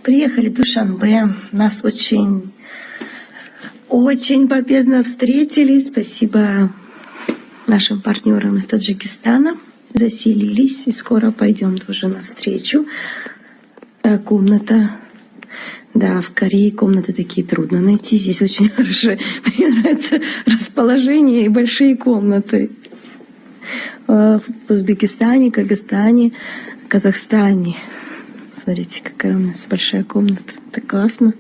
Приехали в Душанбе. Нас очень любезно встретили. Спасибо нашим партнерам из Таджикистана. Заселились и скоро пойдем тоже навстречу. Комната. Да, в Корее комнаты такие трудно найти. Здесь очень хорошо. Мне нравится расположение и большие комнаты. В Узбекистане, Кыргызстане, Казахстане. Смотрите, какая у нас большая комната. Так классно.